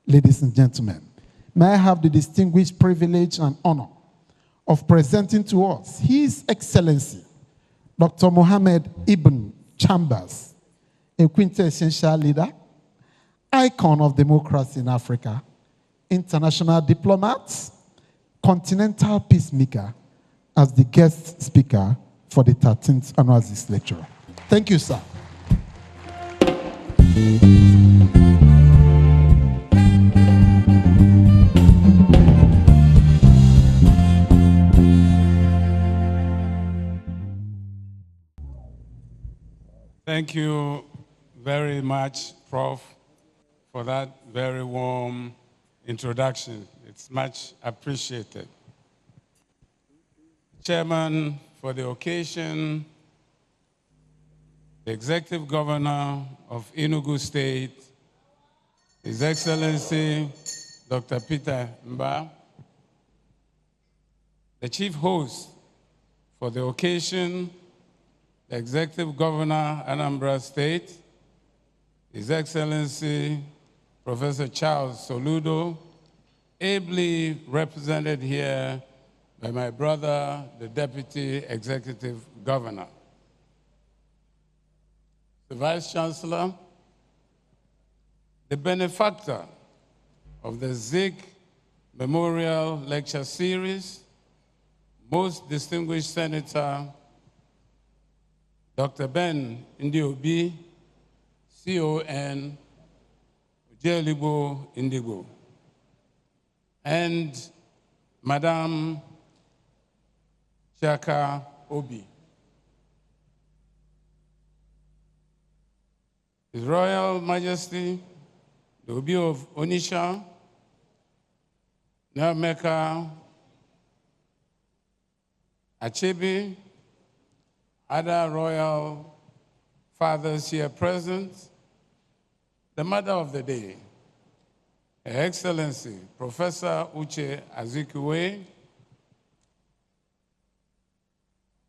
ladies and gentlemen, may I have the distinguished privilege and honor of presenting to us His Excellency, Dr. Mohammed Ibn-Chambas, a quintessential leader, icon of democracy in Africa, international diplomat, continental peacemaker, as the guest speaker for the 13th annual ZIks lecture. Thank you, sir. Thank you very much, Prof, for that very warm introduction. It's much appreciated. Chairman for the occasion, the Executive Governor of Enugu State, His Excellency Dr. Peter Mba, the Chief Host for the occasion, the Executive Governor, Anambra State, His Excellency Professor Charles Soludo, ably represented here by my brother, the Deputy Executive Governor. The Vice Chancellor, the benefactor of the ZIK Memorial Lecture Series, most distinguished Senator, Dr. Ben Ndiobi, CON, Ojelibo Indigo, and Madam Chaka Obi. His Royal Majesty, the Obi of Onitsha, Nyameka Achebe, other royal fathers here present, the mother of the day, Her Excellency, Professor Asue Ighodalo,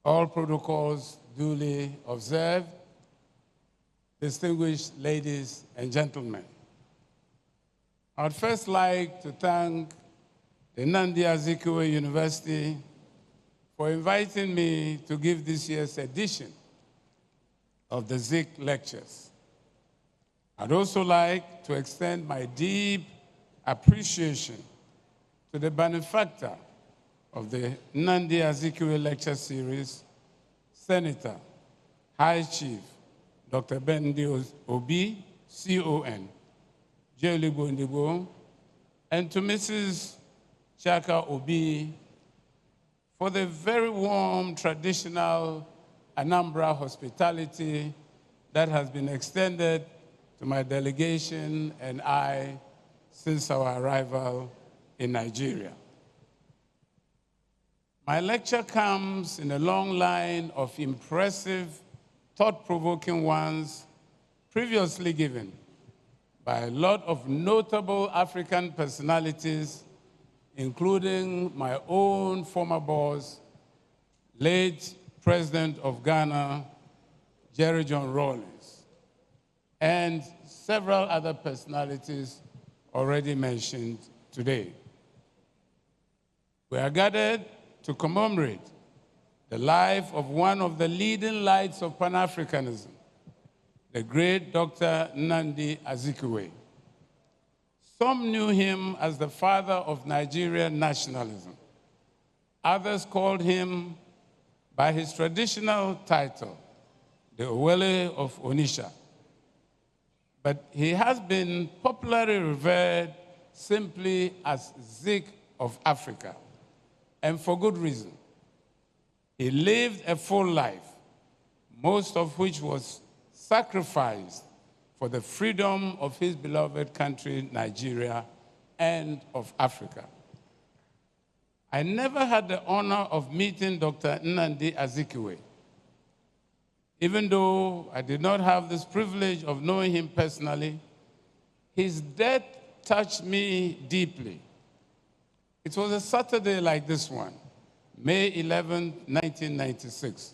all protocols duly observed, distinguished ladies and gentlemen. I would first like to thank the Nnamdi Azikiwe University for inviting me to give this year's edition of the ZIK lectures. I'd also like to extend my deep appreciation to the benefactor of the Nnamdi Azikiwe Lecture Series, Senator, High Chief, Dr. Ben Obi, CON, Jelibo Ndigo, and to Mrs. Chaka Obi for the very warm, traditional Anambra hospitality that has been extended to my delegation and I since our arrival in Nigeria. My lecture comes in a long line of impressive, thought-provoking ones previously given by a lot of notable African personalities, including my own former boss, late President of Ghana, Jerry John Rawlings, and several other personalities already mentioned today. We are gathered to commemorate the life of one of the leading lights of Pan-Africanism, the great Dr. Nnamdi Azikiwe. Some knew him as the father of Nigerian nationalism. Others called him by his traditional title, the Owele of Onitsha. But he has been popularly revered simply as ZIK of Africa, and for good reason. He lived a full life, most of which was sacrificed for the freedom of his beloved country, Nigeria, and of Africa. I never had the honor of meeting Dr. Nnamdi Azikiwe. Even though I did not have this privilege of knowing him personally, his death touched me deeply. It was a Saturday like this one, May 11, 1996.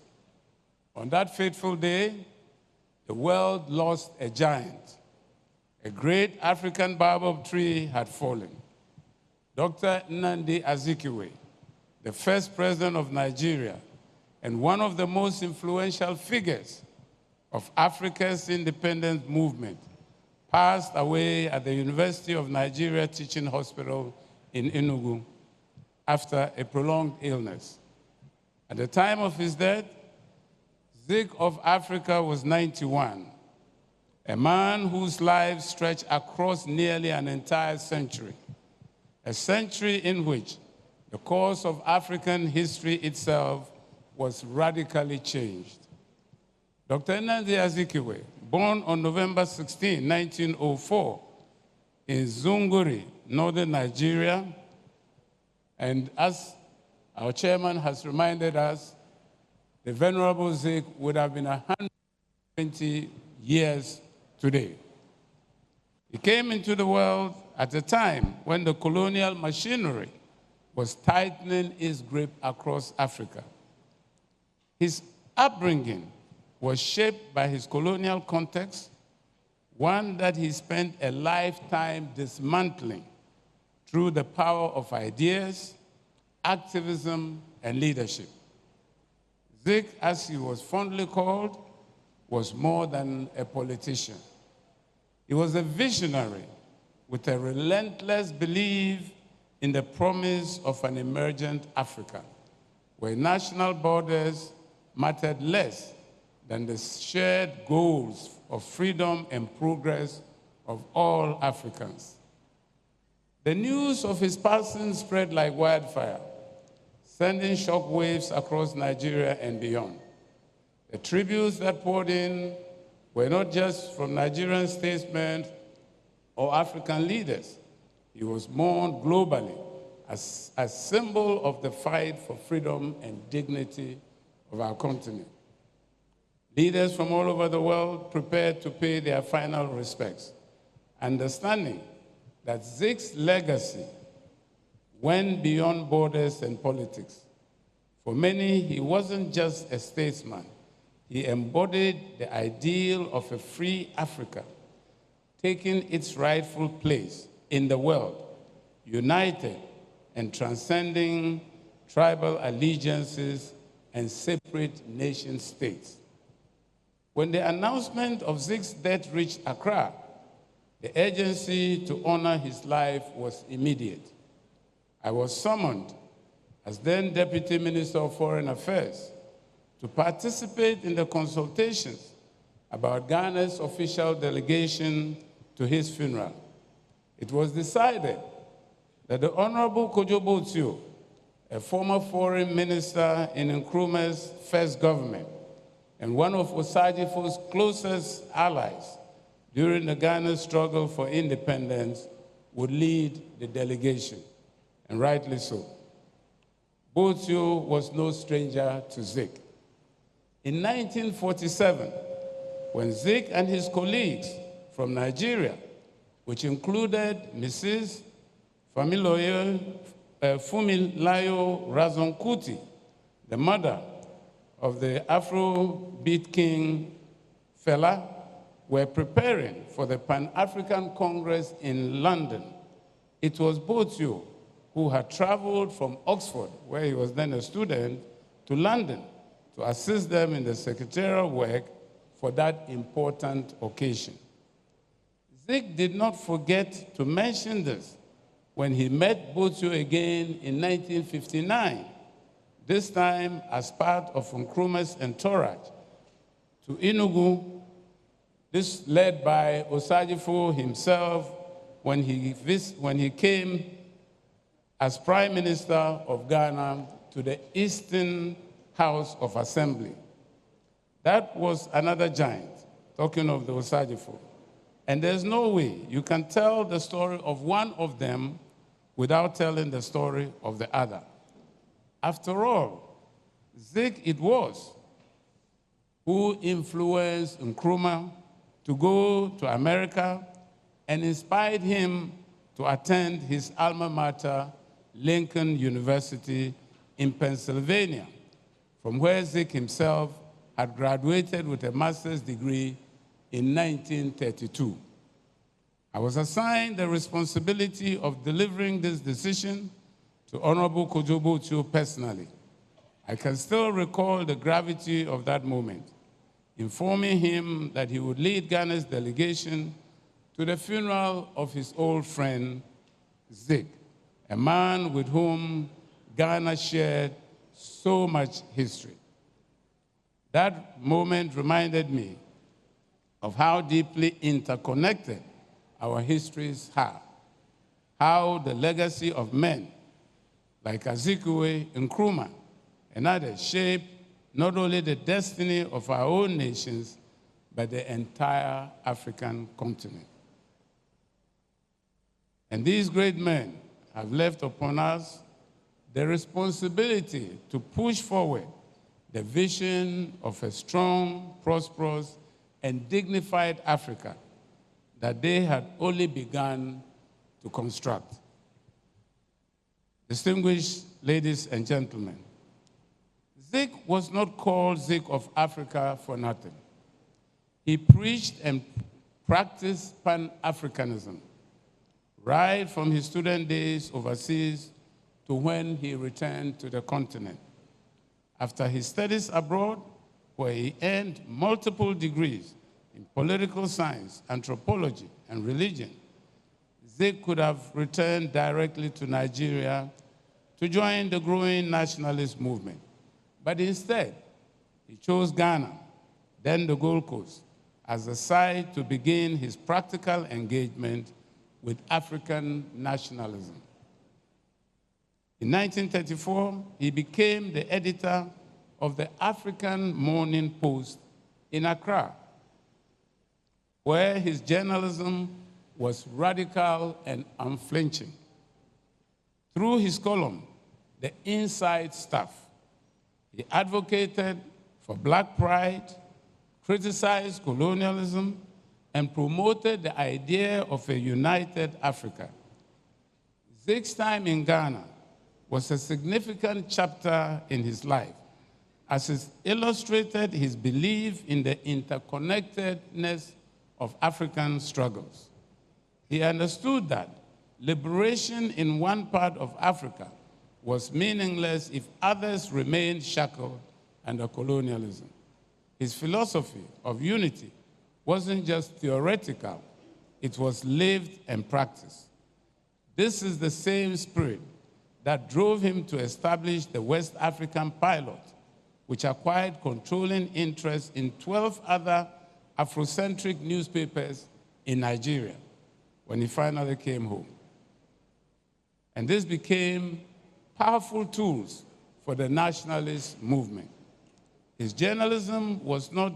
On that fateful day, the world lost a giant a great African baobab tree had fallen. Dr. Nnamdi Azikiwe, the first president of Nigeria and one of the most influential figures of Africa's independence movement, passed away at the University of Nigeria Teaching Hospital in Enugu after a prolonged illness. At the time of his death, Zik of Africa was 91, a man whose life stretched across nearly an entire century, a century in which the course of African history itself was radically changed. Dr. Nnamdi Azikiwe, born on November 16, 1904, in Zunguri, northern Nigeria, and as our chairman has reminded us, the Venerable Zik would have been 120 years today. He came into the world at a time when the colonial machinery was tightening its grip across Africa. His upbringing was shaped by his colonial context, one that he spent a lifetime dismantling through the power of ideas, activism, and leadership. Zik, as he was fondly called, was more than a politician. He was a visionary with a relentless belief in the promise of an emergent Africa, where national borders mattered less than the shared goals of freedom and progress of all Africans. The news of his passing spread like wildfire, sending shockwaves across Nigeria and beyond. The tributes that poured in were not just from Nigerian statesmen or African leaders. He was mourned globally as a symbol of the fight for freedom and dignity of our continent. Leaders from all over the world prepared to pay their final respects, understanding that Zik's legacy went beyond borders and politics. For many, he wasn't just a statesman. He embodied the ideal of a free Africa, taking its rightful place in the world, united and transcending tribal allegiances and separate nation states. When the announcement of Zik's death reached Accra, the urgency to honor his life was immediate. I was summoned as then Deputy Minister of Foreign Affairs to participate in the consultations about Ghana's official delegation to his funeral. It was decided that the Honorable Oko-Jumbo, a former foreign minister in Nkrumah's first government and one of Osagyefo's closest allies during the Ghana struggle for independence, would lead the delegation, and rightly so. Botio was no stranger to Zik. In 1947, when Zik and his colleagues from Nigeria, which included Mrs. Fumilayo Razon-Kuti, the mother of the Afrobeat king Fela, were preparing for the Pan-African Congress in London, it was Botio who had traveled from Oxford, where he was then a student, to London to assist them in the secretarial work for that important occasion. Zik did not forget to mention this when he met Botio again in 1959, this time as part of Nkrumah's entourage to Enugu, this led by Osagyefo himself when he came as Prime Minister of Ghana to the Eastern House of Assembly. That was another giant, talking of the Osagyefo. And there's no way you can tell the story of one of them without telling the story of the other. After all, Zik it was who influenced Nkrumah to go to America and inspired him to attend his alma mater, Lincoln University in Pennsylvania, from where Zik himself had graduated with a master's degree in 1932. I was assigned the responsibility of delivering this decision to Honorable Oko-Jumbo personally. I can still recall the gravity of that moment, informing him that he would lead Ghana's delegation to the funeral of his old friend, ZIK, a man with whom Ghana shared so much history. That moment reminded me of how deeply interconnected our histories are, how the legacy of men like Azikiwe, Nkrumah, and others shaped not only the destiny of our own nations, but the entire African continent. And these great men have left upon us the responsibility to push forward the vision of a strong, prosperous, and dignified Africa that they had only begun to construct. Distinguished ladies and gentlemen, ZIK was not called ZIK of Africa for nothing. He preached and practiced Pan-Africanism right from his student days overseas to when he returned to the continent. After his studies abroad, where he earned multiple degrees in political science, anthropology, and religion, ZIK could have returned directly to Nigeria to join the growing nationalist movement. But instead, he chose Ghana, then the Gold Coast, as the site to begin his practical engagement with African nationalism. In 1934, he became the editor of the African Morning Post in Accra, where his journalism was radical and unflinching. Through his column, The Inside Stuff, he advocated for Black pride, criticized colonialism, and promoted the idea of a united Africa. ZIK's time in Ghana was a significant chapter in his life, as it illustrated his belief in the interconnectedness of African struggles. He understood that liberation in one part of Africa was meaningless if others remained shackled under colonialism. His philosophy of unity wasn't just theoretical, it was lived and practiced. This is the same spirit that drove him to establish the West African Pilot, which acquired controlling interest in 12 other Afrocentric newspapers in Nigeria when he finally came home. And this became powerful tools for the nationalist movement. His journalism was not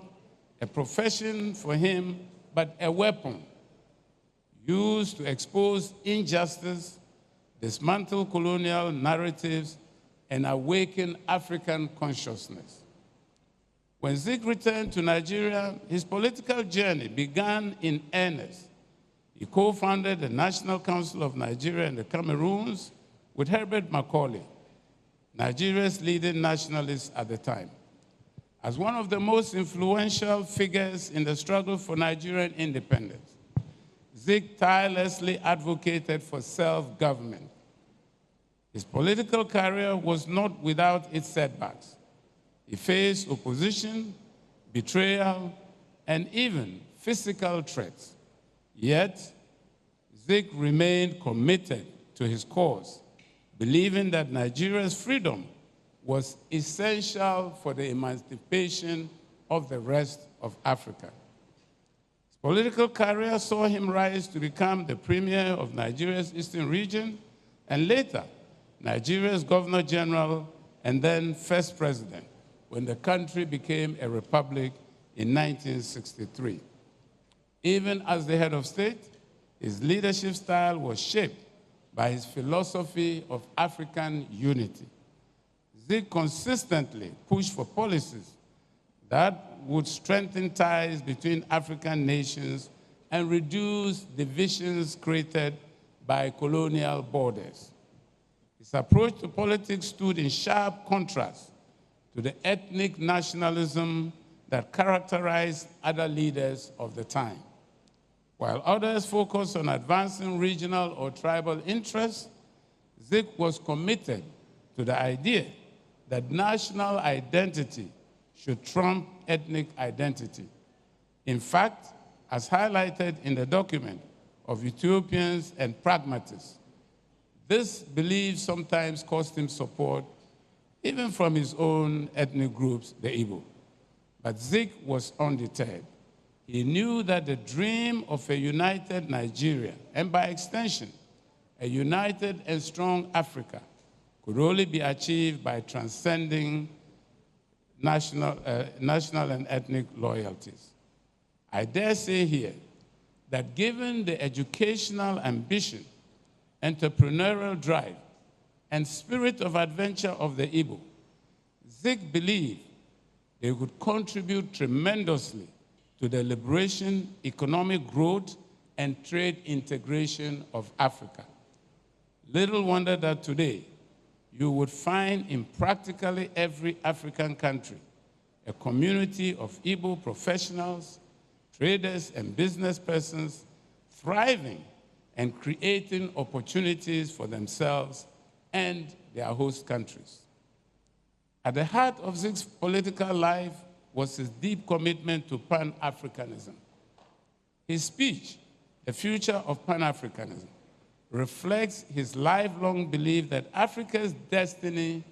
a profession for him, but a weapon used to expose injustice, dismantle colonial narratives, and awaken African consciousness. When ZIK returned to Nigeria, his political journey began in earnest. He co-founded the National Council of Nigeria and the Cameroons with Herbert Macaulay, Nigeria's leading nationalist at the time. As one of the most influential figures in the struggle for Nigerian independence, ZIK tirelessly advocated for self-government. His political career was not without its setbacks. He faced opposition, betrayal, and even physical threats. Yet, ZIK remained committed to his cause, believing that Nigeria's freedom was essential for the emancipation of the rest of Africa. His political career saw him rise to become the premier of Nigeria's Eastern region, and later, Nigeria's Governor General, and then First President, when the country became a republic in 1963. Even as the head of state, his leadership style was shaped by his philosophy of African unity. ZIK consistently pushed for policies that would strengthen ties between African nations and reduce divisions created by colonial borders. His approach to politics stood in sharp contrast to the ethnic nationalism that characterized other leaders of the time. While others focused on advancing regional or tribal interests, Zik was committed to the idea that national identity should trump ethnic identity. In fact, as highlighted in the document of Ethiopians and Pragmatists, this belief sometimes cost him support even from his own ethnic groups, the Igbo. But Zik was undeterred. He knew that the dream of a united Nigeria, and by extension, a united and strong Africa, could only be achieved by transcending national and ethnic loyalties. I dare say here that given the educational ambition, entrepreneurial drive, and spirit of adventure of the Igbo, Zik believed they would contribute tremendously to the liberation, economic growth, and trade integration of Africa. Little wonder that today you would find in practically every African country a community of Igbo professionals, traders, and business persons thriving and creating opportunities for themselves and their host countries. At the heart of Zik's political life was his deep commitment to Pan-Africanism. His speech, The Future of Pan-Africanism, reflects his lifelong belief that Africa's destiny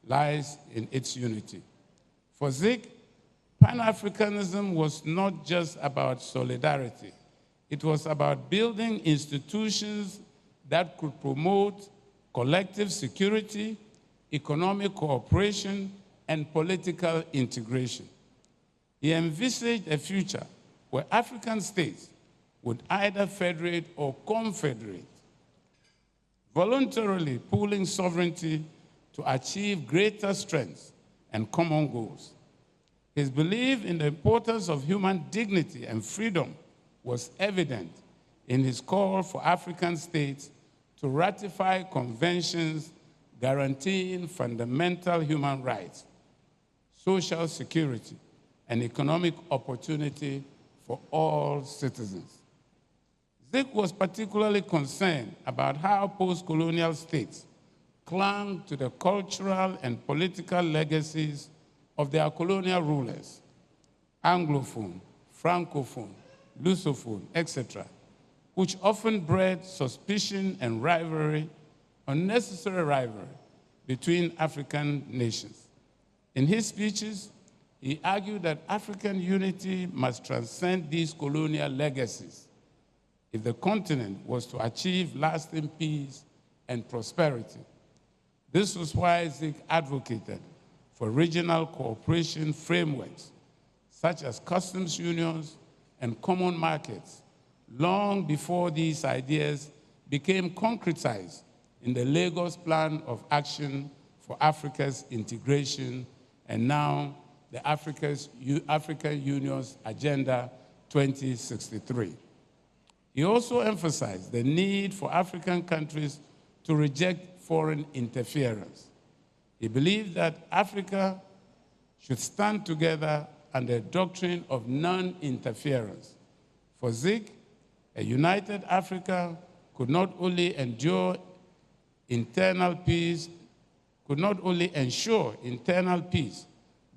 lies in its unity. For Zik, Pan-Africanism was not just about solidarity. It was about building institutions that could promote collective security, economic cooperation, and political integration. He envisaged a future where African states would either federate or confederate, voluntarily pooling sovereignty to achieve greater strengths and common goals. His belief in the importance of human dignity and freedom was evident in his call for African states to ratify conventions guaranteeing fundamental human rights, social security, and economic opportunity for all citizens. Zik was particularly concerned about how post-colonial states clung to the cultural and political legacies of their colonial rulers, Anglophone, Francophone, Lusophone, etc., which often bred suspicion and rivalry, unnecessary rivalry, between African nations. In his speeches, he argued that African unity must transcend these colonial legacies if the continent was to achieve lasting peace and prosperity. This was why Zik advocated for regional cooperation frameworks, such as customs unions and common markets, long before these ideas became concretized in the Lagos Plan of Action for Africa's Integration, and now the African Union's Agenda 2063. He also emphasized the need for African countries to reject foreign interference. He believed that Africa should stand together under a doctrine of non-interference. For Zik, a united Africa could not only ensure internal peace,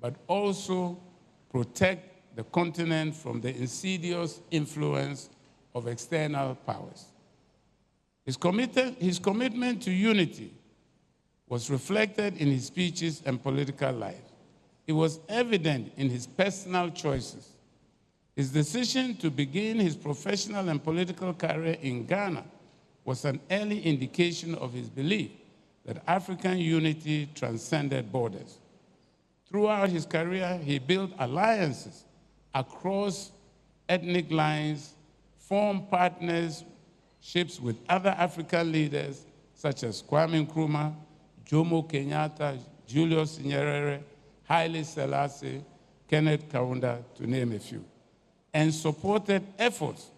but also protect the continent from the insidious influence of external powers. His commitment to unity was reflected in his speeches and political life. It was evident in his personal choices. His decision to begin his professional and political career in Ghana was an early indication of his belief that African unity transcended borders. Throughout his career, he built alliances across ethnic lines, formed partnerships with other African leaders such as Kwame Nkrumah, Jomo Kenyatta, Julius Nyerere, Haile Selassie, Kenneth Kaunda, to name a few, and supported efforts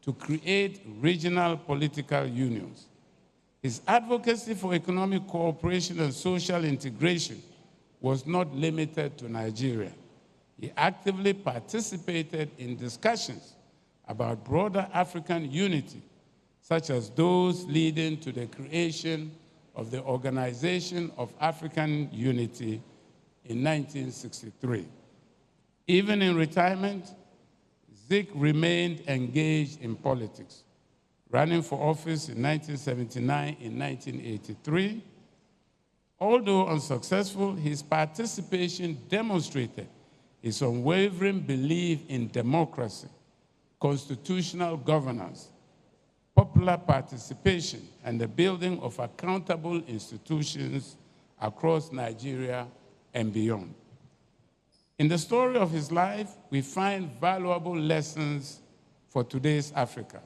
to create regional political unions. His advocacy for economic cooperation and social integration was not limited to Nigeria. He actively participated in discussions about broader African unity, such as those leading to the creation of the Organization of African Unity in 1963. Even in retirement, Zik remained engaged in politics, running for office in 1979 and 1983. Although unsuccessful, his participation demonstrated his unwavering belief in democracy, constitutional governance, popular participation, and the building of accountable institutions across Nigeria and beyond. In the story of his life, we find valuable lessons for today's Africa,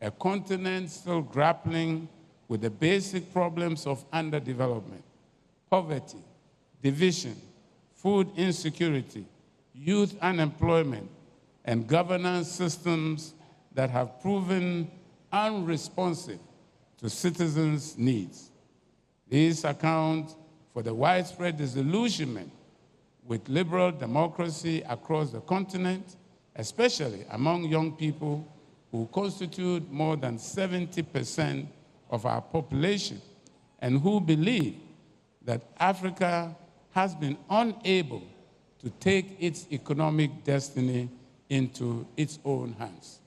a continent still grappling with the basic problems of underdevelopment, poverty, division, food insecurity, youth unemployment, and governance systems that have proven unresponsive to citizens' needs. These account for the widespread disillusionment with liberal democracy across the continent, especially among young people who constitute more than 70% of our population and who believe that Africa has been unable to take its economic destiny into its own hands.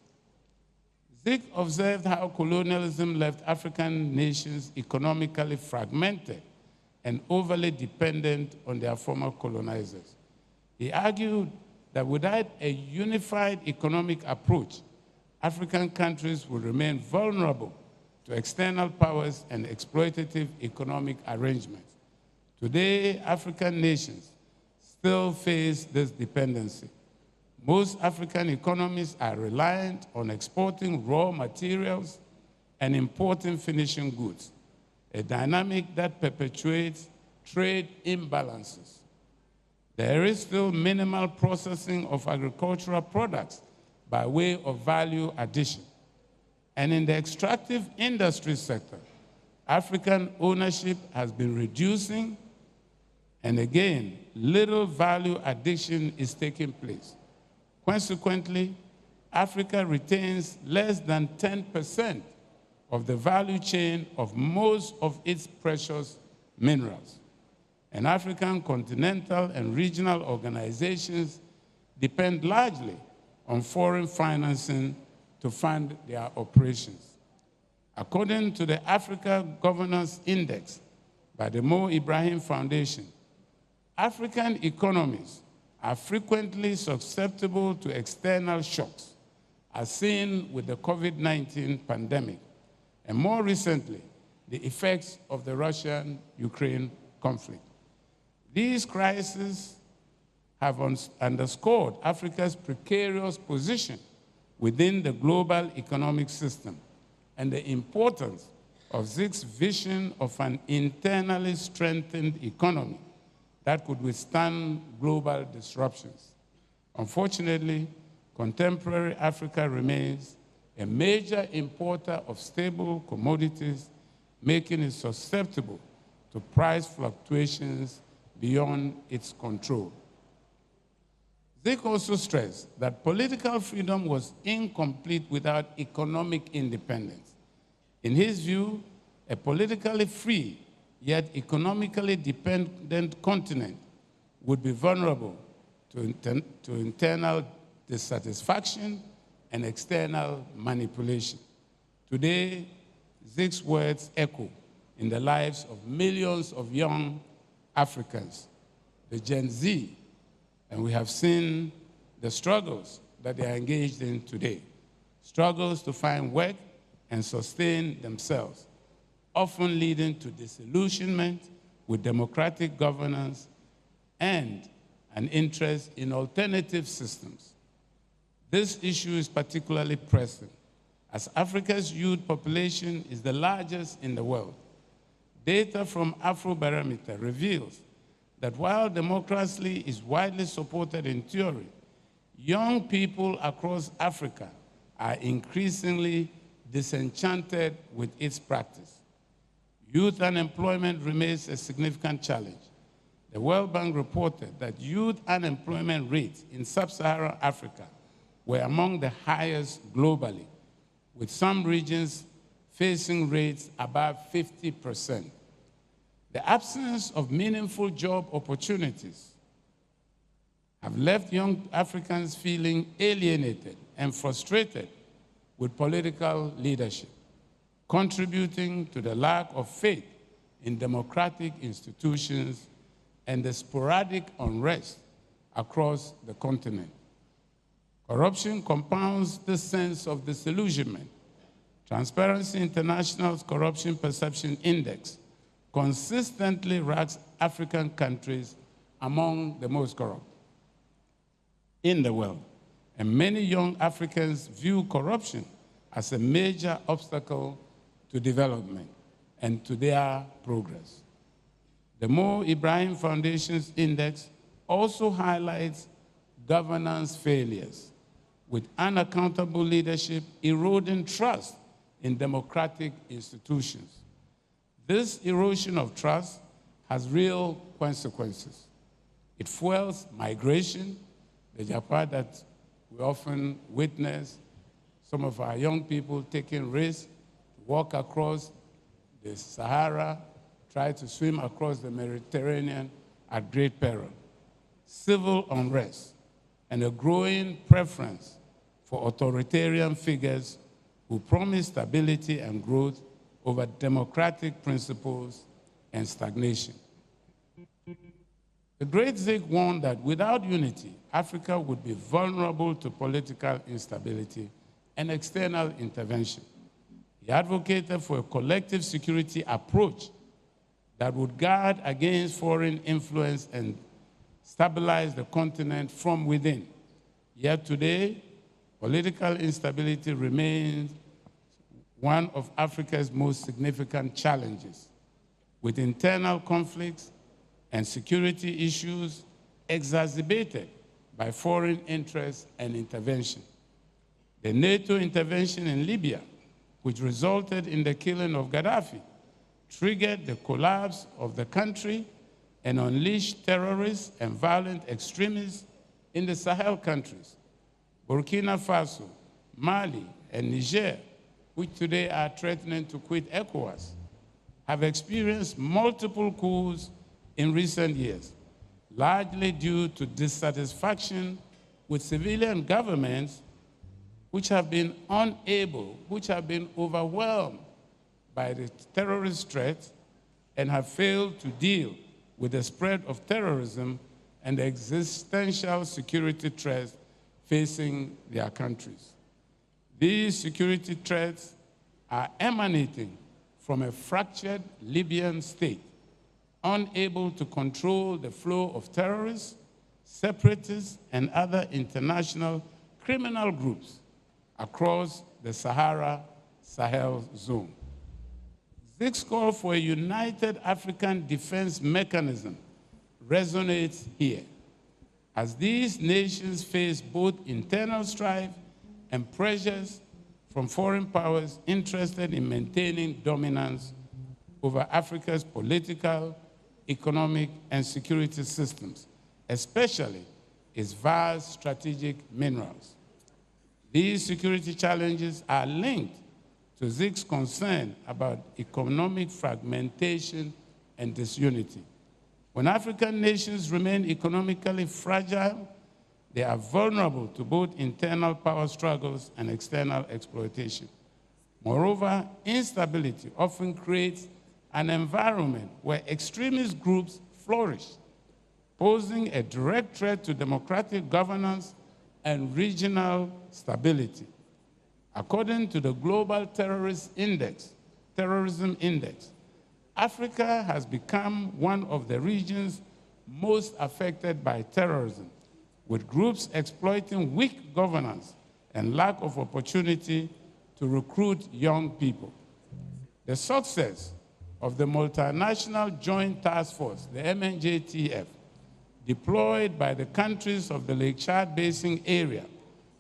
Zik observed how colonialism left African nations economically fragmented and overly dependent on their former colonizers. He argued that without a unified economic approach, African countries will remain vulnerable to external powers and exploitative economic arrangements. Today, African nations still face this dependency. Most African economies are reliant on exporting raw materials and importing finishing goods, a dynamic that perpetuates trade imbalances. There is still minimal processing of agricultural products by way of value addition. And in the extractive industry sector, African ownership has been reducing, and again, little value addition is taking place. Consequently, Africa retains less than 10% of the value chain of most of its precious minerals. And African continental and regional organizations depend largely on foreign financing to fund their operations. According to the Africa Governance Index by the Mo Ibrahim Foundation, African economies are frequently susceptible to external shocks, as seen with the COVID-19 pandemic, and more recently, the effects of the Russian-Ukraine conflict. These crises have underscored Africa's precarious position within the global economic system and the importance of Zik's vision of an internally strengthened economy that could withstand global disruptions. Unfortunately, contemporary Africa remains a major importer of stable commodities, making it susceptible to price fluctuations beyond its control. Zik also stressed that political freedom was incomplete without economic independence. In his view, a politically free yet economically dependent continent would be vulnerable to internal dissatisfaction and external manipulation. Today, Zik's words echo in the lives of millions of young Africans, the Gen Z, and we have seen the struggles that they are engaged in today. Struggles to find work and sustain themselves, often leading to disillusionment with democratic governance and an interest in alternative systems. This issue is particularly pressing, as Africa's youth population is the largest in the world. Data from Afrobarometer reveals that while democracy is widely supported in theory, young people across Africa are increasingly disenchanted with its practice. Youth unemployment remains a significant challenge. The World Bank reported that youth unemployment rates in sub-Saharan Africa were among the highest globally, with some regions facing rates above 50%. The absence of meaningful job opportunities have left young Africans feeling alienated and frustrated with political leadership, contributing to the lack of faith in democratic institutions and the sporadic unrest across the continent. Corruption compounds this sense of disillusionment. Transparency International's Corruption Perception Index consistently ranks African countries among the most corrupt in the world, and many young Africans view corruption as a major obstacle to development and to their progress. The Mo Ibrahim Foundation's index also highlights governance failures, with unaccountable leadership eroding trust in democratic institutions. This erosion of trust has real consequences. It fuels migration, the Japan that we often witness, some of our young people taking risks to walk across the Sahara, try to swim across the Mediterranean at great peril. Civil unrest and a growing preference for authoritarian figures who promise stability and growth over democratic principles and stagnation. The great Zik warned that without unity, Africa would be vulnerable to political instability and external intervention. He advocated for a collective security approach that would guard against foreign influence and stabilize the continent from within. Yet today, political instability remains one of Africa's most significant challenges, with internal conflicts and security issues exacerbated by foreign interests and intervention. The NATO intervention in Libya, which resulted in the killing of Gaddafi, triggered the collapse of the country and unleashed terrorists and violent extremists in the Sahel countries. Burkina Faso, Mali, and Niger, which today are threatening to quit ECOWAS, have experienced multiple coups in recent years, largely due to dissatisfaction with civilian governments which have been overwhelmed by the terrorist threat and have failed to deal with the spread of terrorism and the existential security threats facing their countries. These security threats are emanating from a fractured Libyan state, unable to control the flow of terrorists, separatists, and other international criminal groups across the Sahara-Sahel zone. ZIks call for a united African defense mechanism resonates here, as these nations face both internal strife and pressures from foreign powers interested in maintaining dominance over Africa's political, economic, and security systems, especially its vast strategic minerals. These security challenges are linked to ZIK's concern about economic fragmentation and disunity. When African nations remain economically fragile, they are vulnerable to both internal power struggles and external exploitation. Moreover, instability often creates an environment where extremist groups flourish, posing a direct threat to democratic governance and regional stability. According to the Global Terrorism Index, Africa has become one of the regions most affected by terrorism, with groups exploiting weak governance and lack of opportunity to recruit young people. The success of the Multinational Joint Task Force, the MNJTF, deployed by the countries of the Lake Chad Basin area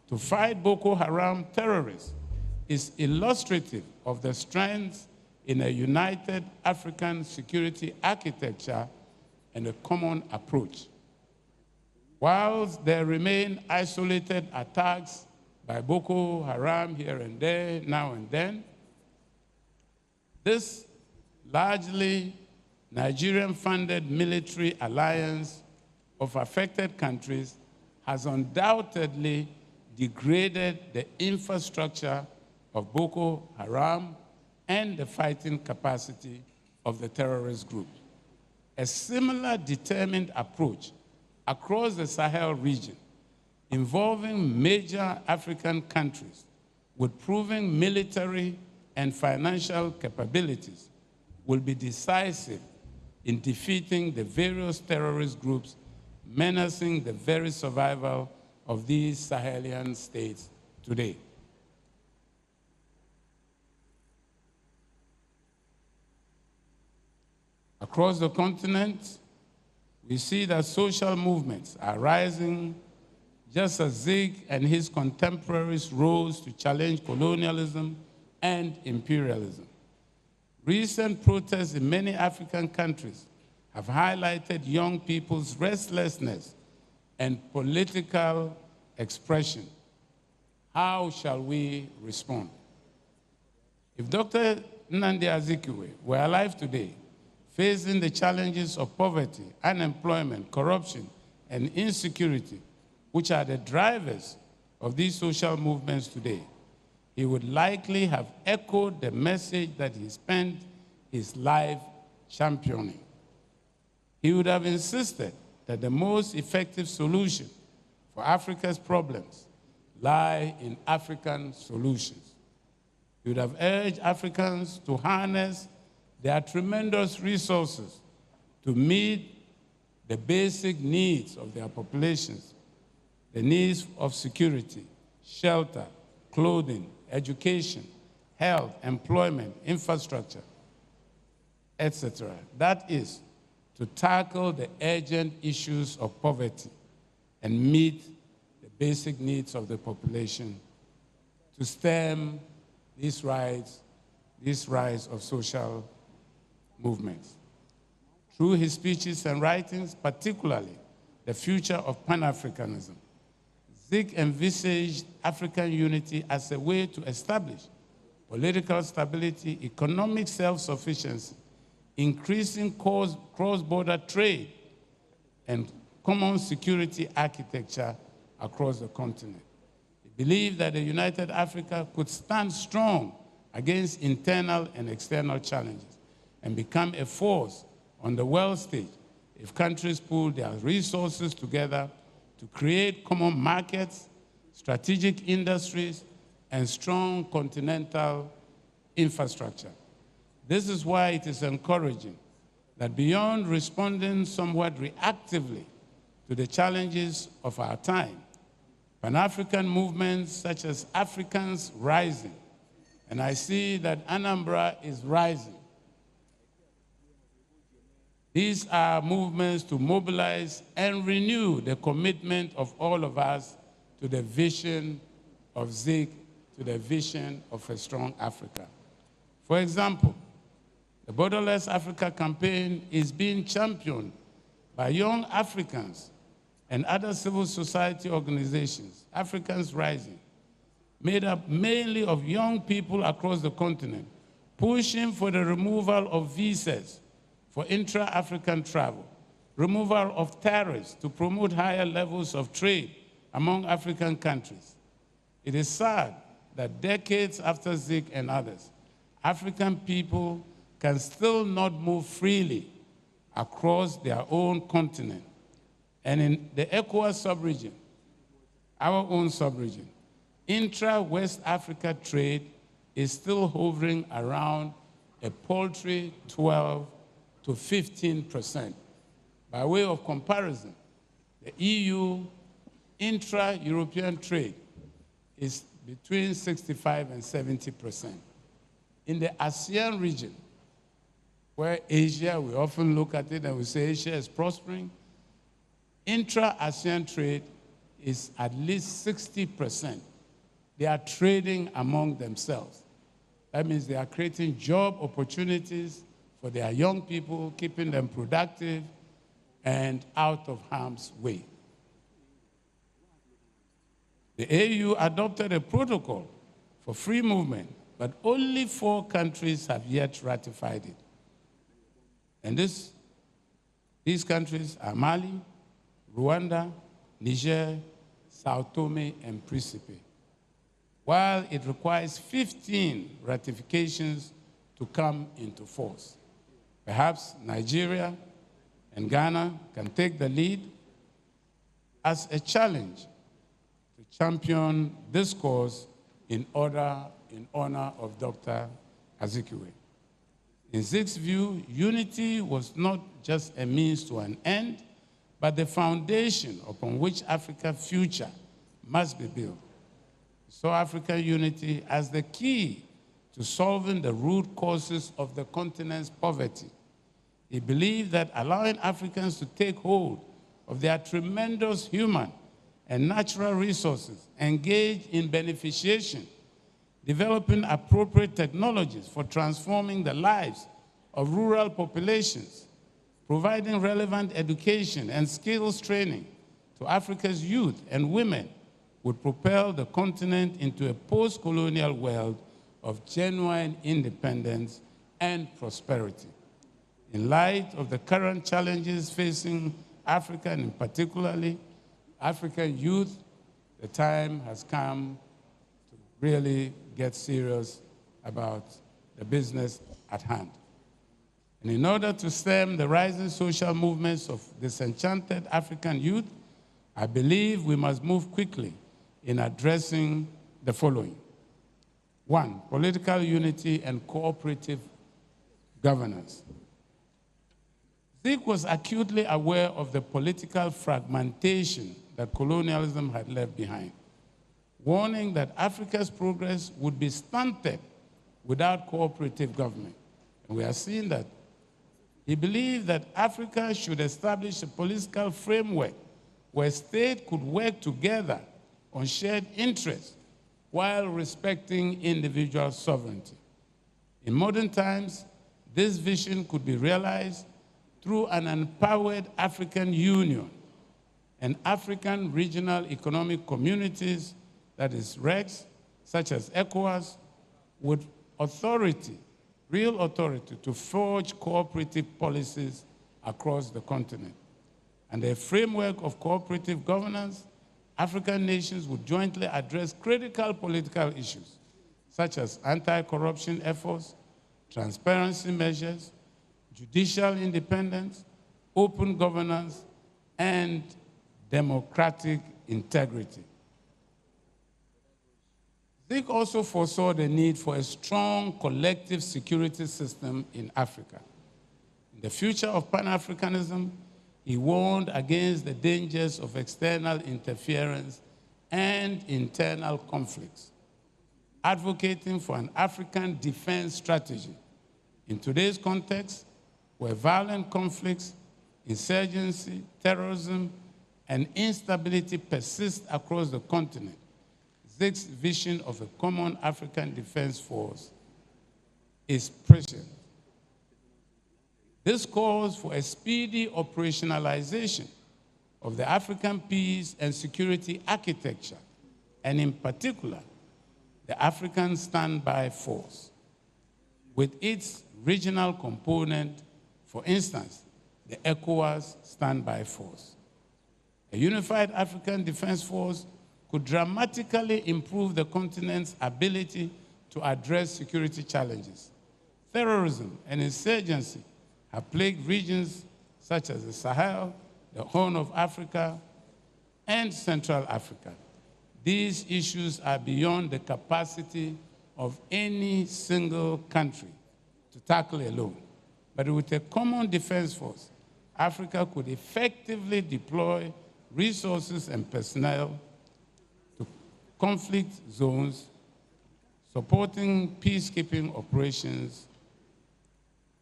to fight Boko Haram terrorists is illustrative of the strengths in a united African security architecture and a common approach. Whilst there remain isolated attacks by Boko Haram here and there, now and then. This largely Nigerian-funded military alliance of affected countries has undoubtedly degraded the infrastructure of Boko Haram and the fighting capacity of the terrorist group. A similar determined approach across the Sahel region, involving major African countries with proven military and financial capabilities, will be decisive in defeating the various terrorist groups menacing the very survival of these Sahelian states today. Across the continent, we see that social movements are rising just as ZIK and his contemporaries rose to challenge colonialism and imperialism. Recent protests in many African countries have highlighted young people's restlessness and political expression. How shall we respond? If Dr. Nnamdi Azikiwe were alive today, facing the challenges of poverty, unemployment, corruption, and insecurity, which are the drivers of these social movements today, he would likely have echoed the message that he spent his life championing. He would have insisted that the most effective solution for Africa's problems lie in African solutions. He would have urged Africans to harness their tremendous resources to meet the basic needs of their populations, the needs of security, shelter, clothing, education, health, employment, infrastructure, etc. That is, to tackle the urgent issues of poverty and meet the basic needs of the population, to stem this rise of social movements. Through his speeches and writings, particularly The Future of Pan-Africanism, ZIK envisaged African unity as a way to establish political stability, economic self-sufficiency, increasing cross-border trade, and common security architecture across the continent. He believed that a united Africa could stand strong against internal and external challenges and become a force on the world stage if countries pool their resources together to create common markets, strategic industries, and strong continental infrastructure. This is why it is encouraging that beyond responding somewhat reactively to the challenges of our time, Pan-African movements such as Africans Rising, and I see that Anambra is rising. These are movements to mobilize and renew the commitment of all of us to the vision of ZIK, to the vision of a strong Africa. For example, the Borderless Africa campaign is being championed by young Africans and other civil society organizations, Africans Rising, made up mainly of young people across the continent, pushing for the removal of visas for intra-African travel, removal of tariffs to promote higher levels of trade among African countries. It is sad that decades after ZIK and others, African people can still not move freely across their own continent. And in the ECOWAS sub-region, our own sub-region, intra-West Africa trade is still hovering around a paltry 12 to 15%. By way of comparison, the EU intra-European trade is between 65 and 70%. In the ASEAN region, where Asia, we often look at it and we say Asia is prospering, intra-ASEAN trade is at least 60%. They are trading among themselves. That means they are creating job opportunities for their young people, keeping them productive and out of harm's way. The AU adopted a protocol for free movement, but only 4 countries have yet ratified it. And these countries are Mali, Rwanda, Niger, Sao Tome, and Principe, while it requires 15 ratifications to come into force. Perhaps Nigeria and Ghana can take the lead as a challenge to champion this cause in honor of Dr. Azikiwe. In ZIks' view, unity was not just a means to an end, but the foundation upon which Africa's future must be built. He saw African unity as the key to solving the root causes of the continent's poverty. He believed that allowing Africans to take hold of their tremendous human and natural resources, engage in beneficiation, developing appropriate technologies for transforming the lives of rural populations, providing relevant education and skills training to Africa's youth and women would propel the continent into a post-colonial world of genuine independence and prosperity. In light of the current challenges facing Africa, and particularly African youth, the time has come to really get serious about the business at hand. And in order to stem the rising social movements of disenchanted African youth, I believe we must move quickly in addressing the following. 1, political unity and cooperative governance. ZIK was acutely aware of the political fragmentation that colonialism had left behind, warning that Africa's progress would be stunted without cooperative government. And we are seeing that. He believed that Africa should establish a political framework where states could work together on shared interests while respecting individual sovereignty. In modern times, this vision could be realized through an empowered African Union and African regional economic communities, that is RECs, such as ECOWAS, with authority, real authority, to forge cooperative policies across the continent. Under a framework of cooperative governance, African nations would jointly address critical political issues, such as anti-corruption efforts, transparency measures, judicial independence, open governance, and democratic integrity. ZIK also foresaw the need for a strong collective security system in Africa. In the future of Pan-Africanism, he warned against the dangers of external interference and internal conflicts, advocating for an African defense strategy. In today's context, where violent conflicts, insurgency, terrorism, and instability persist across the continent, ZIK's vision of a common African defense force is prescient. This calls for a speedy operationalization of the African peace and security architecture, and in particular, the African Standby Force, with its regional component, for instance, the ECOWAS Standby Force. A unified African Defense Force could dramatically improve the continent's ability to address security challenges. Terrorism and insurgency have plagued regions such as the Sahel, the Horn of Africa, and Central Africa. These issues are beyond the capacity of any single country to tackle alone. But with a common defense force, Africa could effectively deploy resources and personnel to conflict zones, supporting peacekeeping operations,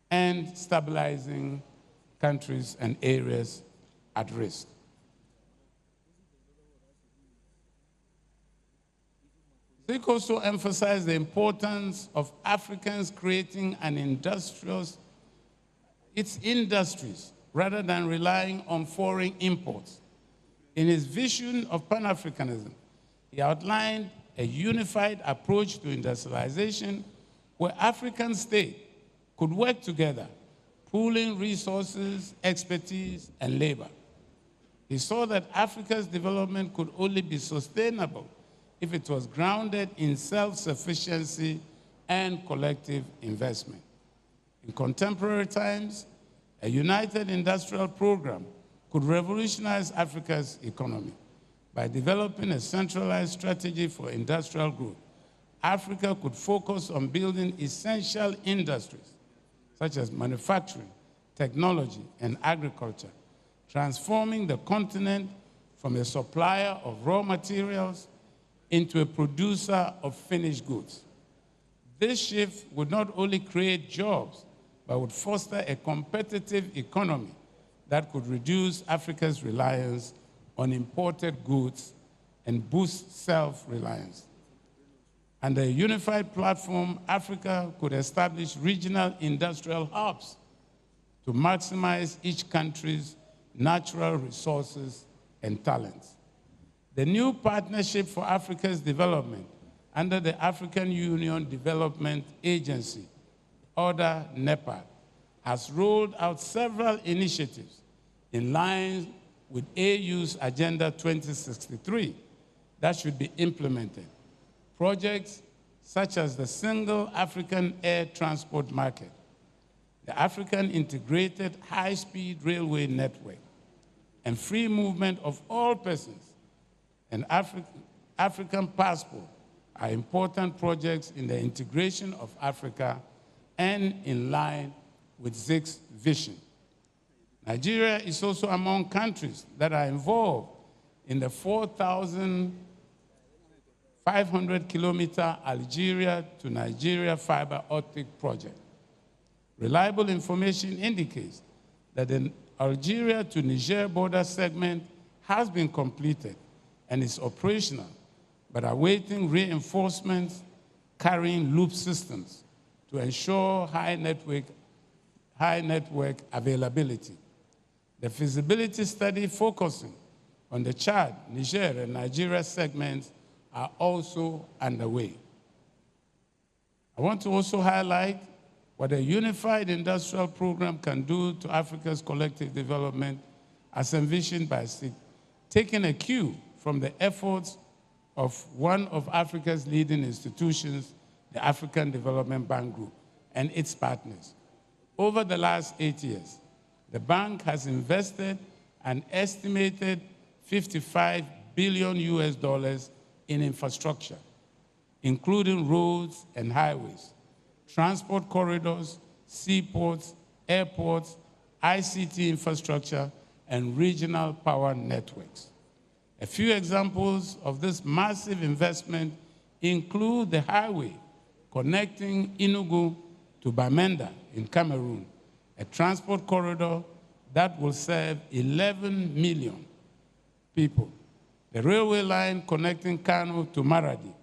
and stabilizing countries and areas at risk. ZIK also emphasized the importance of Africans creating its industries rather than relying on foreign imports. In his vision of Pan-Africanism, he outlined a unified approach to industrialization where African states could work together, pooling resources, expertise, and labor. He saw that Africa's development could only be sustainable if it was grounded in self-sufficiency and collective investment. In contemporary times, a united industrial program could revolutionize Africa's economy. By developing a centralized strategy for industrial growth, Africa could focus on building essential industries such as manufacturing, technology, and agriculture, transforming the continent from a supplier of raw materials into a producer of finished goods. This shift would not only create jobs, but would foster a competitive economy that could reduce Africa's reliance on imported goods and boost self-reliance. Under a unified platform, Africa could establish regional industrial hubs to maximize each country's natural resources and talents. The new Partnership for Africa's Development under the African Union Development Agency, order NEPAD, has rolled out several initiatives in line with AU's Agenda 2063 that should be implemented. Projects such as the Single African Air Transport Market, the African Integrated High-Speed Railway Network, and free movement of all persons, and African Passport are important projects in the integration of Africa and in line with ZIks' vision. Nigeria is also among countries that are involved in the 4,500-kilometer Algeria to Nigeria fiber optic project. Reliable information indicates that the Algeria to Niger border segment has been completed and is operational, but awaiting reinforcements carrying loop systems to ensure high network availability. The feasibility study focusing on the Chad, Niger, and Nigeria segments are also underway. I want to also highlight what a unified industrial program can do to Africa's collective development as envisioned by ZIks, taking a cue from the efforts of one of Africa's leading institutions, the African Development Bank Group, and its partners. Over the last 8 years, the bank has invested an estimated $55 billion in infrastructure, including roads and highways, transport corridors, seaports, airports, ICT infrastructure, and regional power networks. A few examples of this massive investment include the highway connecting Enugu to Bamenda in Cameroon, a transport corridor that will serve 11 million people. The railway line connecting Kanu to Maradi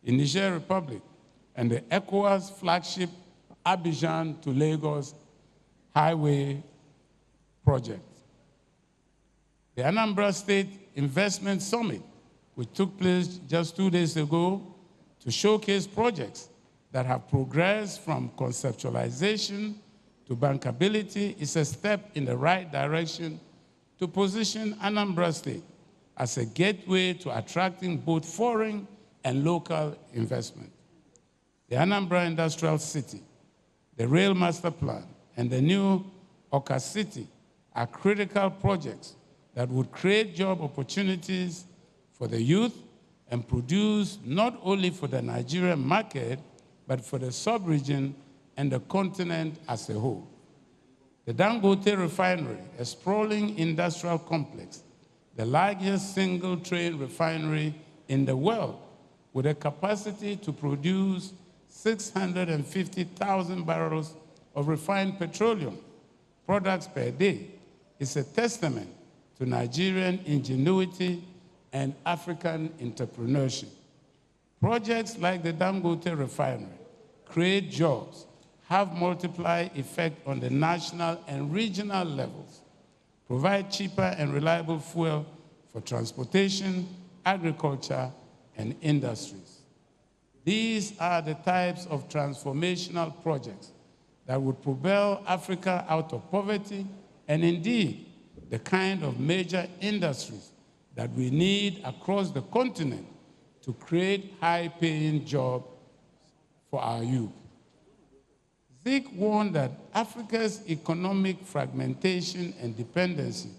in Niger Republic, and the ECOWAS flagship Abidjan to Lagos highway project. The Anambra State Investment Summit, which took place just 2 days ago to showcase projects that have progressed from conceptualization to bankability, is a step in the right direction to position Anambra State as a gateway to attracting both foreign and local investment. The Anambra Industrial City, the Rail Master Plan, and the new Oka City are critical projects that would create job opportunities for the youth and produce not only for the Nigerian market, but for the sub-region and the continent as a whole. The Dangote Refinery, a sprawling industrial complex, the largest single-train refinery in the world, with a capacity to produce 650,000 barrels of refined petroleum products per day, is a testament to Nigerian ingenuity and African entrepreneurship. Projects like the Dangote Refinery create jobs, have multiply effect on the national and regional levels, provide cheaper and reliable fuel for transportation, agriculture, and industries. These are the types of transformational projects that would propel Africa out of poverty, and indeed, the kind of major industries that we need across the continent to create high-paying jobs for our youth. ZIK warned that Africa's economic fragmentation and dependency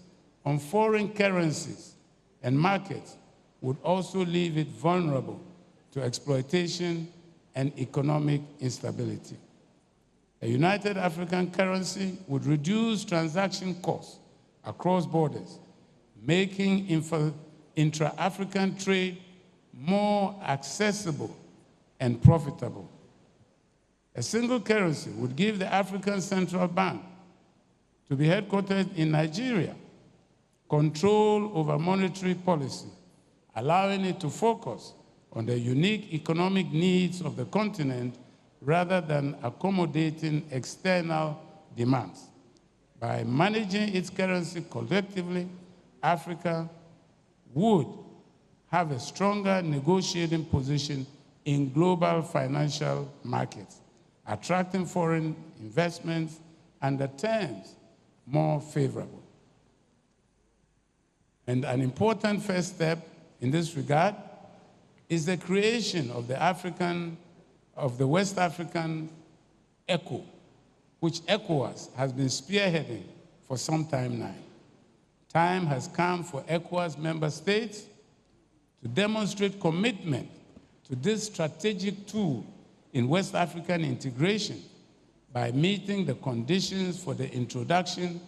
on foreign currencies and markets would also leave it vulnerable to exploitation and economic instability. A united African currency would reduce transaction costs across borders, making intra-African trade more accessible and profitable. A single currency would give the African Central Bank, to be headquartered in Nigeria, control over monetary policy, allowing it to focus on the unique economic needs of the continent rather than accommodating external demands. By managing its currency collectively, Africa would have a stronger negotiating position in global financial markets, attracting foreign investments under terms more favorable. And an important first step in this regard is the creation of the West African ECO, which ECOWAS has been spearheading for some time now. Time has come for ECOWAS member states to demonstrate commitment to this strategic tool in West African integration by meeting the conditions for the introduction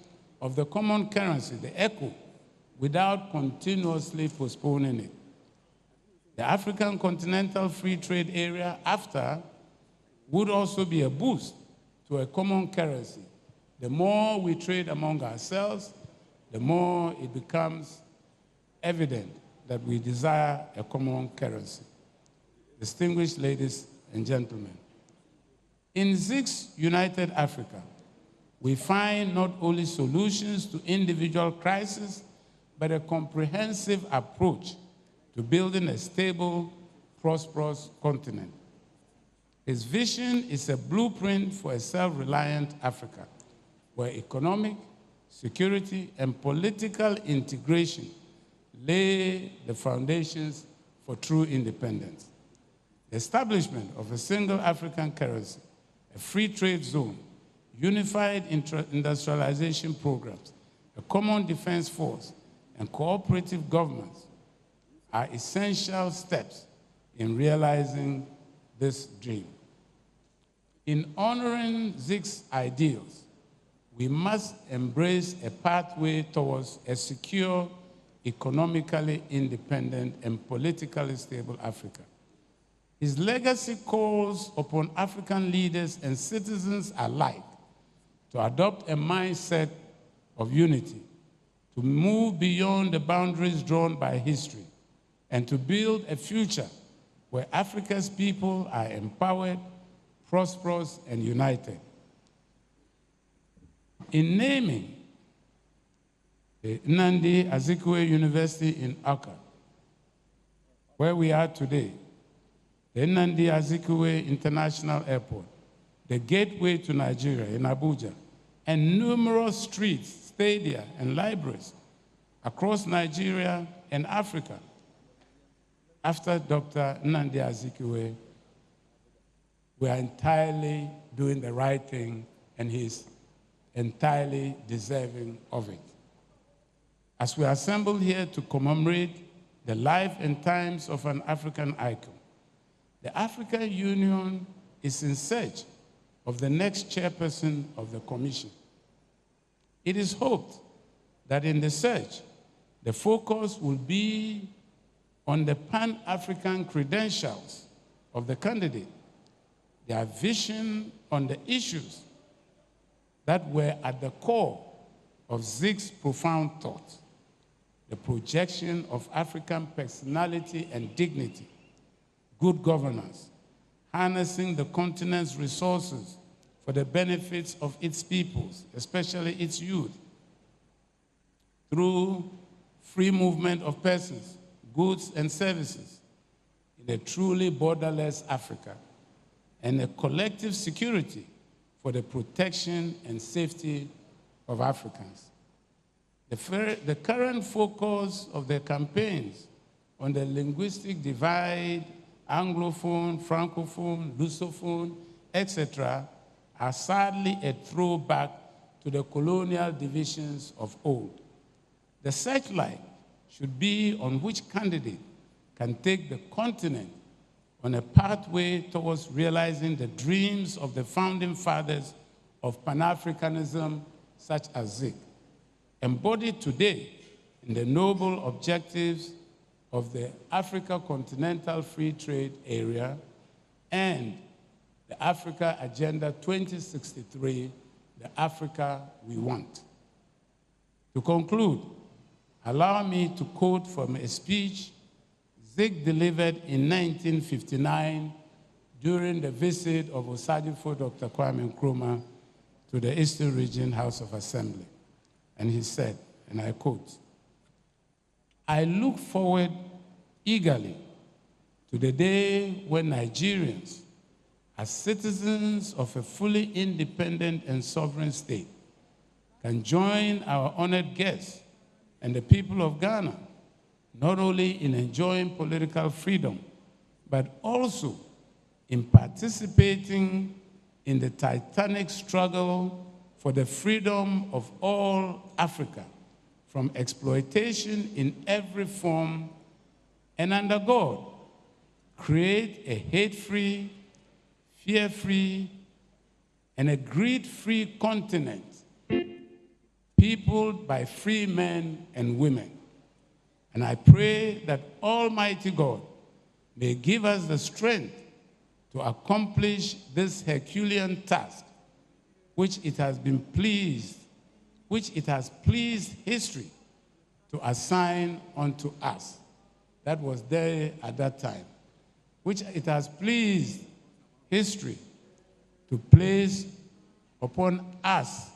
of the common currency, the ECO, without continuously postponing it. The African Continental Free Trade Area, AfTA, would also be a boost to a common currency. The more we trade among ourselves, the more it becomes evident that we desire a common currency. Distinguished ladies and gentlemen, in ZIK's United Africa, we find not only solutions to individual crises, but a comprehensive approach to building a stable, prosperous continent. His vision is a blueprint for a self-reliant Africa, where economic, security, and political integration lay the foundations for true independence. The establishment of a single African currency, a free trade zone, unified industrialization programs, a common defense force, and cooperative governments are essential steps in realizing this dream. In honoring ZIK's ideals, we must embrace a pathway towards a secure, economically independent, and politically stable Africa. His legacy calls upon African leaders and citizens alike to adopt a mindset of unity, to move beyond the boundaries drawn by history, and to build a future where Africa's people are empowered, prosperous, and united. In naming the Nnamdi Azikiwe University in Accra, where we are today, the Nnamdi Azikiwe International Airport, the gateway to Nigeria in Abuja, and numerous streets, stadia, and libraries across Nigeria and Africa, after Dr. Nnamdi Azikiwe, we are entirely doing the right thing, and he's entirely deserving of it. As we assemble here to commemorate the life and times of an African icon, the African Union is in search of the next chairperson of the Commission. It is hoped that in the search, the focus will be on the Pan-African credentials of the candidate, their vision on the issues that were at the core of ZIK's profound thought, the projection of African personality and dignity, good governance, harnessing the continent's resources for the benefits of its peoples, especially its youth, through free movement of persons, goods, and services, in a truly borderless Africa, and a collective security for the protection and safety of Africans. The current focus of the campaigns on the linguistic divide, Anglophone, Francophone, Lusophone, etc., are sadly a throwback to the colonial divisions of old. The searchlight should be on which candidate can take the continent on a pathway towards realizing the dreams of the founding fathers of Pan-Africanism, such as ZIK, embodied today in the noble objectives of the Africa Continental Free Trade Area and the Africa Agenda 2063, the Africa we want. To conclude, allow me to quote from a speech ZIK delivered in 1959 during the visit of Osadifo Dr. Kwame Nkrumah to the Eastern Region House of Assembly. And he said, and I quote, "I look forward eagerly to the day when Nigerians, as citizens of a fully independent and sovereign state, can join our honored guests and the people of Ghana not only in enjoying political freedom, but also in participating in the titanic struggle for the freedom of all Africa from exploitation in every form, and under God, create a hate-free, fear-free, and a greed-free continent peopled by free men and women. And I pray that Almighty God may give us the strength to accomplish this Herculean task, which it has pleased history to assign unto us." That was there at that time. "Which it has pleased history to place upon us,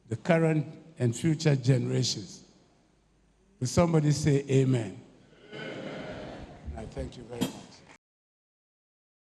the current and future generations." Will somebody say amen? Amen. I thank you very much.